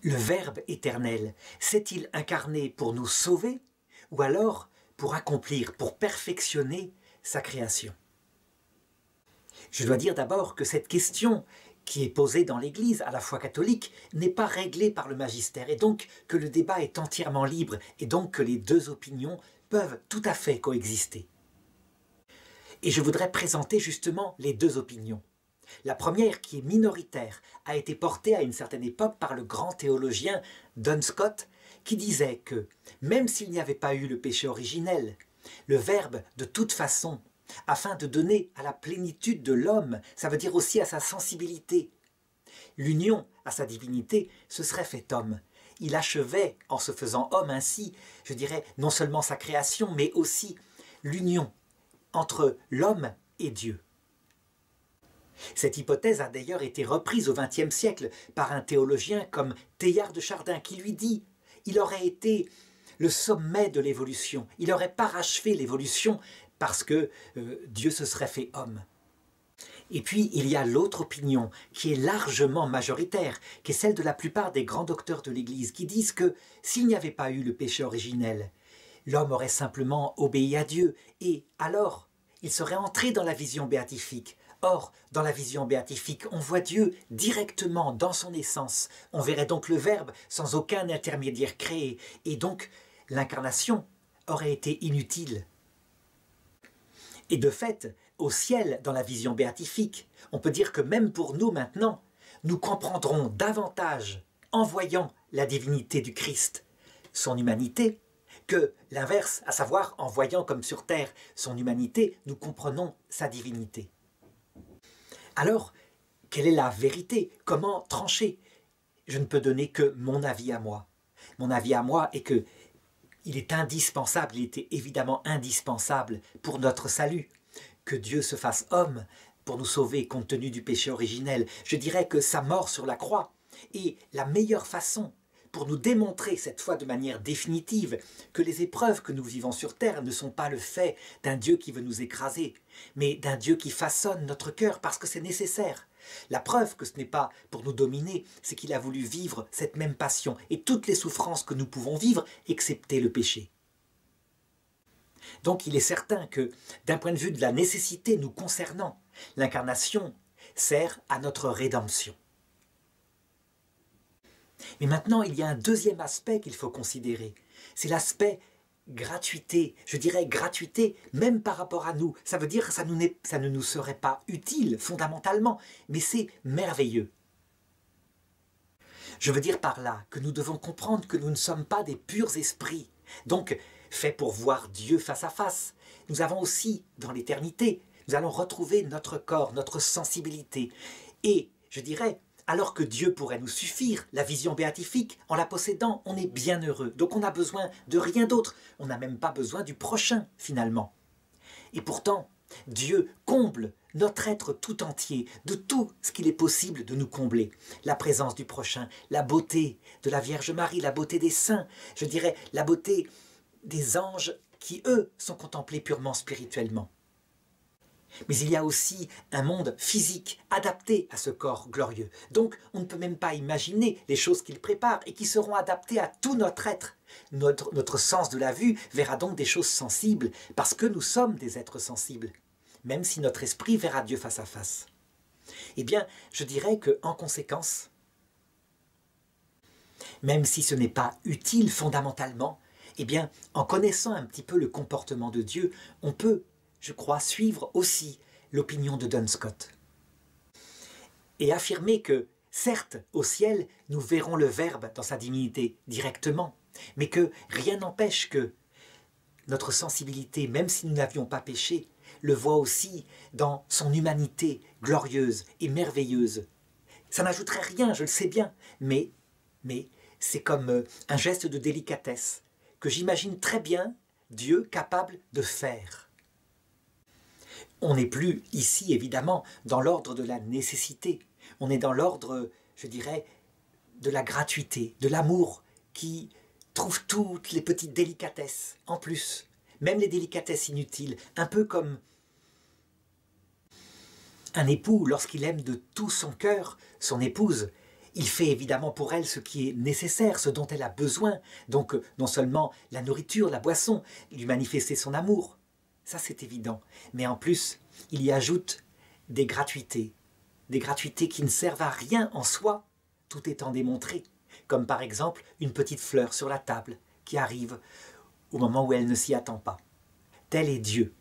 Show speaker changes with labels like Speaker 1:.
Speaker 1: Le Verbe éternel s'est-il incarné pour nous sauver ou alors pour accomplir, pour perfectionner sa création? Je dois dire d'abord que cette question qui est posée dans l'Église, à la foi catholique, n'est pas réglée par le magistère, et donc que le débat est entièrement libre, et donc que les deux opinions peuvent tout à fait coexister. Et je voudrais présenter justement les deux opinions. La première, qui est minoritaire, a été portée à une certaine époque par le grand théologien Duns Scotus, qui disait que, même s'il n'y avait pas eu le péché originel, le Verbe, de toute façon, afin de donner à la plénitude de l'homme, ça veut dire aussi à sa sensibilité, l'union à sa divinité, se serait fait homme. Il achevait, en se faisant homme ainsi, je dirais, non seulement sa création, mais aussi l'union entre l'homme et Dieu. Cette hypothèse a d'ailleurs été reprise au XXe siècle par un théologien comme Teilhard de Chardin qui lui dit « il aurait été le sommet de l'évolution, il aurait parachevé l'évolution parce que Dieu se serait fait homme ». Et puis il y a l'autre opinion qui est largement majoritaire, qui est celle de la plupart des grands docteurs de l'Église qui disent que s'il n'y avait pas eu le péché originel, l'homme aurait simplement obéi à Dieu et alors il serait entré dans la vision béatifique. Or, dans la vision béatifique, on voit Dieu directement dans son essence. On verrait donc le Verbe sans aucun intermédiaire créé. Et donc, l'incarnation aurait été inutile. Et de fait, au ciel, dans la vision béatifique, on peut dire que même pour nous maintenant, nous comprendrons davantage, en voyant la divinité du Christ, son humanité, que l'inverse, à savoir en voyant comme sur terre son humanité, nous comprenons sa divinité. Alors, quelle est la vérité? Comment trancher? Je ne peux donner que mon avis à moi. Mon avis à moi est que il est indispensable, il était évidemment indispensable pour notre salut, que Dieu se fasse homme pour nous sauver compte tenu du péché originel. Je dirais que sa mort sur la croix est la meilleure façon pour nous démontrer cette fois de manière définitive que les épreuves que nous vivons sur terre ne sont pas le fait d'un Dieu qui veut nous écraser, mais d'un Dieu qui façonne notre cœur parce que c'est nécessaire. La preuve que ce n'est pas pour nous dominer, c'est qu'il a voulu vivre cette même passion et toutes les souffrances que nous pouvons vivre, excepté le péché. Donc il est certain que, d'un point de vue de la nécessité nous concernant, l'incarnation sert à notre rédemption. Mais maintenant, il y a un deuxième aspect qu'il faut considérer. C'est l'aspect gratuité. Je dirais gratuité même par rapport à nous. Ça veut dire que ça ne nous serait pas utile fondamentalement, mais c'est merveilleux. Je veux dire par là que nous devons comprendre que nous ne sommes pas des purs esprits, donc faits pour voir Dieu face à face. Nous avons aussi, dans l'éternité, nous allons retrouver notre corps, notre sensibilité. Et, je dirais, alors que Dieu pourrait nous suffire, la vision béatifique, en la possédant, on est bien heureux. Donc on n'a besoin de rien d'autre. On n'a même pas besoin du prochain, finalement. Et pourtant, Dieu comble notre être tout entier, de tout ce qu'il est possible de nous combler. La présence du prochain, la beauté de la Vierge Marie, la beauté des saints, je dirais la beauté des anges qui, eux, sont contemplés purement spirituellement. Mais il y a aussi un monde physique adapté à ce corps glorieux. Donc on ne peut même pas imaginer les choses qu'il prépare et qui seront adaptées à tout notre être. Notre sens de la vue verra donc des choses sensibles parce que nous sommes des êtres sensibles, même si notre esprit verra Dieu face à face. Eh bien, je dirais qu'en conséquence, même si ce n'est pas utile fondamentalement, eh bien, en connaissant un petit peu le comportement de Dieu, on peut, je crois, suivre aussi l'opinion de Duns Scotus et affirmer que, certes, au ciel, nous verrons le Verbe dans sa divinité directement, mais que rien n'empêche que notre sensibilité, même si nous n'avions pas péché, le voit aussi dans son humanité glorieuse et merveilleuse. Ça n'ajouterait rien, je le sais bien, mais c'est comme un geste de délicatesse que j'imagine très bien Dieu capable de faire. On n'est plus ici, évidemment, dans l'ordre de la nécessité. On est dans l'ordre, je dirais, de la gratuité, de l'amour qui trouve toutes les petites délicatesses, en plus. Même les délicatesses inutiles, un peu comme un époux, lorsqu'il aime de tout son cœur son épouse, Il fait évidemment pour elle ce qui est nécessaire, ce dont elle a besoin. Donc non seulement la nourriture, la boisson, lui manifester son amour, ça c'est évident. Mais en plus, il y ajoute des gratuités qui ne servent à rien en soi, tout étant démontré. Comme par exemple une petite fleur sur la table qui arrive au moment où elle ne s'y attend pas. Tel est Dieu.